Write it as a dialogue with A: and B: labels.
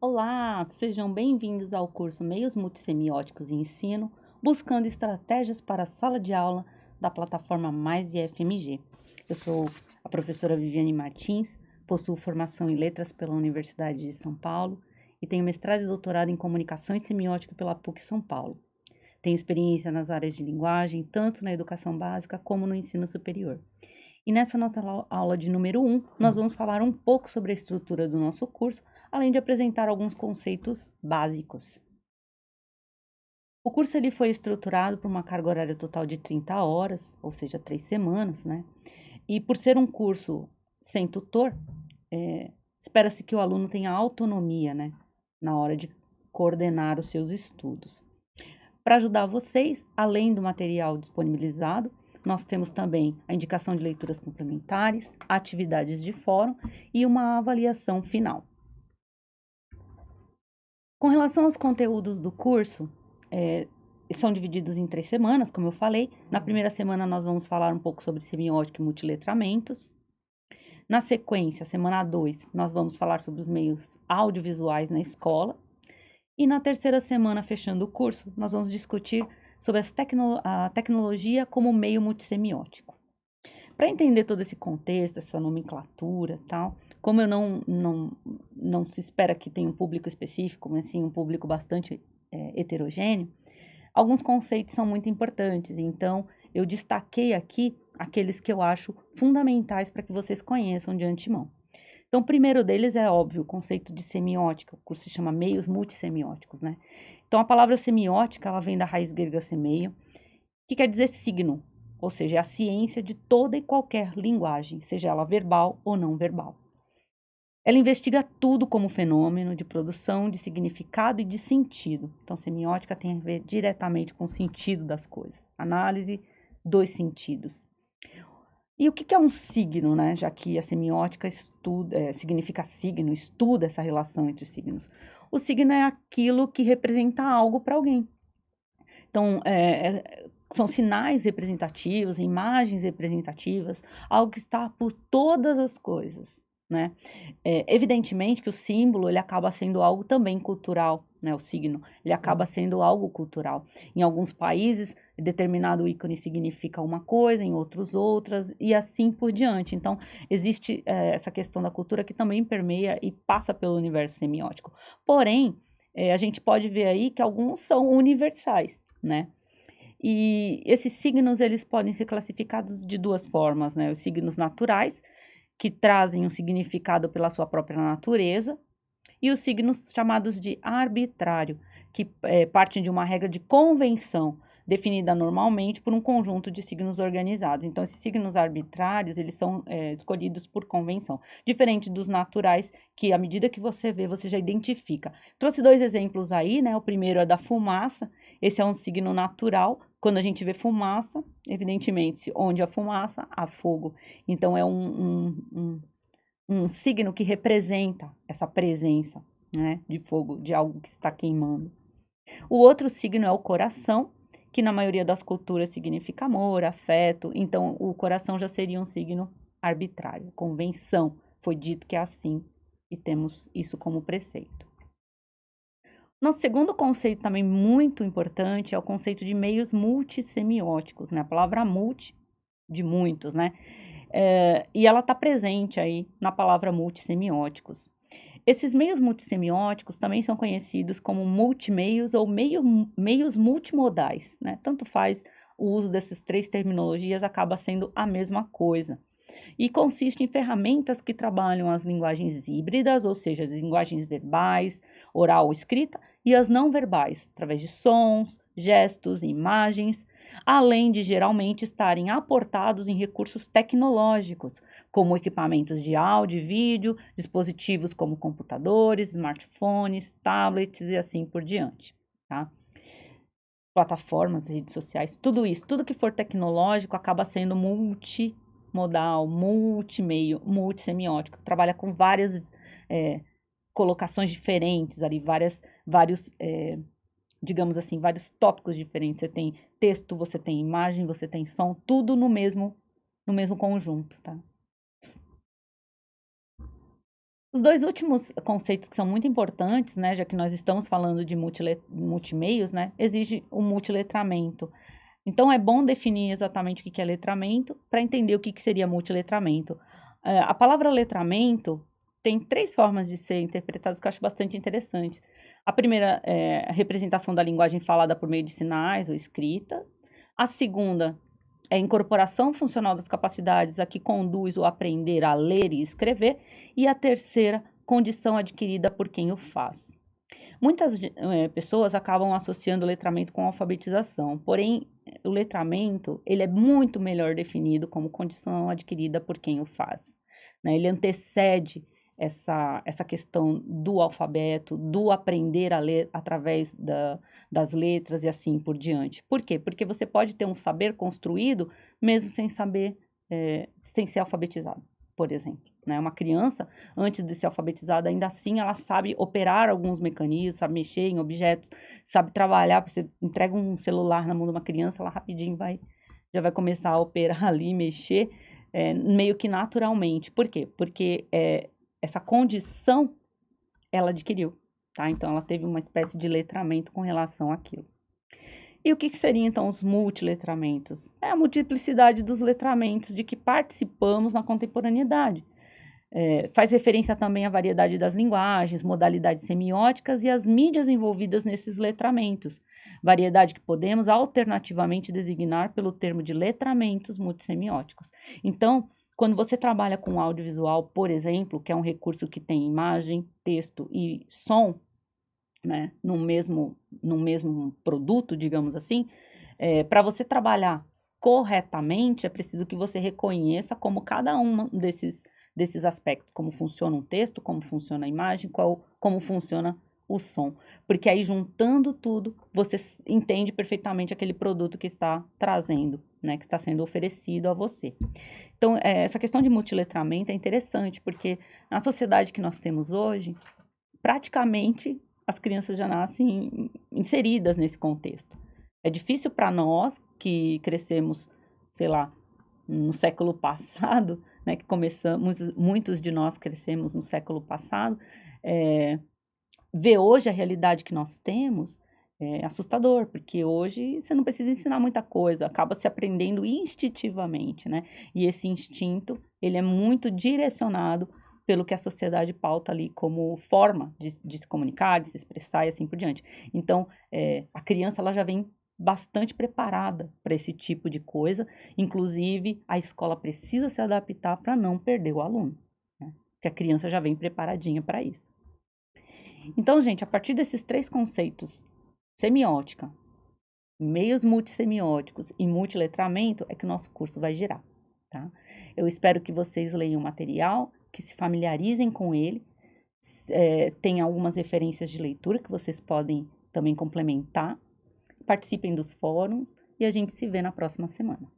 A: Olá, sejam bem-vindos ao curso Meios Multissemióticos e Ensino, buscando estratégias para a sala de aula da plataforma Mais IFMG. Eu sou a professora Viviane Martins, possuo formação em Letras pela Universidade de São Paulo e tenho mestrado e doutorado em Comunicação e Semiótica pela PUC São Paulo. Tenho experiência nas áreas de linguagem, tanto na educação básica como no ensino superior. E nessa nossa aula de número 1, nós vamos falar um pouco sobre a estrutura do nosso curso, além de apresentar alguns conceitos básicos. O curso ele foi estruturado por uma carga horária total de 30 horas, ou seja, 3 semanas, né? E por ser um curso sem tutor, espera-se que o aluno tenha autonomia, né, na hora de coordenar os seus estudos. Para ajudar vocês, além do material disponibilizado, nós temos também a indicação de leituras complementares, atividades de fórum e uma avaliação final. Com relação aos conteúdos do curso, são divididos em 3 semanas, como eu falei. Na primeira semana, nós vamos falar um pouco sobre semiótica e multiletramentos. Na sequência, semana 2, nós vamos falar sobre os meios audiovisuais na escola. E na terceira semana, fechando o curso, nós vamos discutir sobre a tecnologia como meio multissemiótico. Para entender todo esse contexto, essa nomenclatura tal, como eu não se espera que tenha um público específico, mas sim um público bastante heterogêneo, alguns conceitos são muito importantes. Então, eu destaquei aqui aqueles que eu acho fundamentais para que vocês conheçam de antemão. Então, o primeiro deles é óbvio, o conceito de semiótica. O curso se chama Meios Multissemióticos, né? Então, a palavra semiótica, ela vem da raiz grega semeio, que quer dizer signo, ou seja, é a ciência de toda e qualquer linguagem, seja ela verbal ou não verbal. Ela investiga tudo como fenômeno de produção de significado e de sentido. Então, semiótica tem a ver diretamente com o sentido das coisas, análise dos sentidos. E o que é um signo, né? Já que a semiótica significa signo, estuda essa relação entre signos. O signo é aquilo que representa algo para alguém. Então, são sinais representativos, imagens representativas, algo que está por todas as coisas, né? Evidentemente que o símbolo, ele acaba sendo algo também cultural, né? O signo, ele acaba sendo algo cultural. Em alguns países, determinado ícone significa uma coisa, em outros outras, e assim por diante. Então, existe essa questão da cultura que também permeia e passa pelo universo semiótico. Porém, a gente pode ver aí que alguns são universais, né? E esses signos, eles podem ser classificados de duas formas, né? Os signos naturais, que trazem um significado pela sua própria natureza, e os signos chamados de arbitrário, que partem de uma regra de convenção, definida normalmente por um conjunto de signos organizados. Então, esses signos arbitrários, eles são escolhidos por convenção, diferente dos naturais, que à medida que você vê, você já identifica. Trouxe 2 exemplos aí, né? O primeiro é da fumaça, esse é um signo natural. Quando a gente vê fumaça, evidentemente, onde há fumaça, há fogo. Então, é um signo que representa essa presença, né, de fogo, de algo que está queimando. O outro signo é o coração, que na maioria das culturas significa amor, afeto. Então, o coração já seria um signo arbitrário, convenção. Foi dito que é assim e temos isso como preceito. Nosso segundo conceito também muito importante é o conceito de meios multissemióticos, né? A palavra multi, de muitos, né? E ela está presente aí na palavra multissemióticos. Esses meios multissemióticos também são conhecidos como multimeios ou meios multimodais, né? Tanto faz, o uso dessas 3 terminologias acaba sendo a mesma coisa. E consiste em ferramentas que trabalham as linguagens híbridas, ou seja, as linguagens verbais, oral ou escrita, e as não verbais, através de sons, gestos, imagens, além de geralmente estarem aportados em recursos tecnológicos, como equipamentos de áudio e vídeo, dispositivos como computadores, smartphones, tablets e assim por diante, tá? Plataformas, redes sociais, tudo isso, tudo que for tecnológico acaba sendo multimodal, multimeio, multissemiótico, trabalha com várias colocações diferentes ali, vários, digamos assim, vários tópicos diferentes. Você tem texto, você tem imagem, você tem som, tudo no mesmo conjunto, tá? Os dois últimos conceitos que são muito importantes, né, já que nós estamos falando de multimeios, né, exige o multiletramento. Então, é bom definir exatamente o que é letramento para entender o que seria multiletramento. A palavra letramento tem três formas de ser interpretadas que eu acho bastante interessantes. A primeira é a representação da linguagem falada por meio de sinais ou escrita. A segunda é a incorporação funcional das capacidades a que conduz o aprender a ler e escrever. E a terceira, condição adquirida por quem o faz. Muitas pessoas acabam associando o letramento com alfabetização, porém, o letramento ele é muito melhor definido como condição adquirida por quem o faz. Né? Ele antecede essa questão do alfabeto, do aprender a ler através das letras e assim por diante. Por quê? Porque você pode ter um saber construído mesmo sem saber, sem ser alfabetizado, por exemplo. Né? Uma criança, antes de ser alfabetizada, ainda assim ela sabe operar alguns mecanismos, sabe mexer em objetos, sabe trabalhar. Você entrega um celular na mão de uma criança, ela rapidinho já vai começar a operar ali, mexer, meio que naturalmente. Por quê? Porque essa condição ela adquiriu, tá? Então ela teve uma espécie de letramento com relação àquilo. E o que seriam então os multiletramentos? É a multiplicidade dos letramentos de que participamos na contemporaneidade. Faz referência também à variedade das linguagens, modalidades semióticas e as mídias envolvidas nesses letramentos, variedade que podemos alternativamente designar pelo termo de letramentos multissemióticos. Então, quando você trabalha com audiovisual, por exemplo, que é um recurso que tem imagem, texto e som, né, no mesmo produto, digamos assim, para você trabalhar corretamente, é preciso que você reconheça como cada um desses aspectos, como funciona um texto, como funciona a imagem, como funciona o som. Porque aí, juntando tudo, você entende perfeitamente aquele produto que está trazendo, né, que está sendo oferecido a você. Então, essa questão de multiletramento é interessante, porque na sociedade que nós temos hoje, praticamente as crianças já nascem inseridas nesse contexto. É difícil para nós que crescemos, sei lá, no século passado, né, que muitos de nós crescemos no século passado, ver hoje a realidade que nós temos é assustador, porque hoje você não precisa ensinar muita coisa, acaba se aprendendo instintivamente, né? E esse instinto, ele é muito direcionado pelo que a sociedade pauta ali como forma de se comunicar, de se expressar e assim por diante. Então, a criança ela já vem bastante preparada para esse tipo de coisa, inclusive a escola precisa se adaptar para não perder o aluno, né? Porque a criança já vem preparadinha para isso. Então, gente, a partir desses três conceitos, semiótica, meios multissemióticos e multiletramento, é que o nosso curso vai girar, tá? Eu espero que vocês leiam o material, que se familiarizem com ele, tem algumas referências de leitura que vocês podem também complementar, participem dos fóruns e a gente se vê na próxima semana.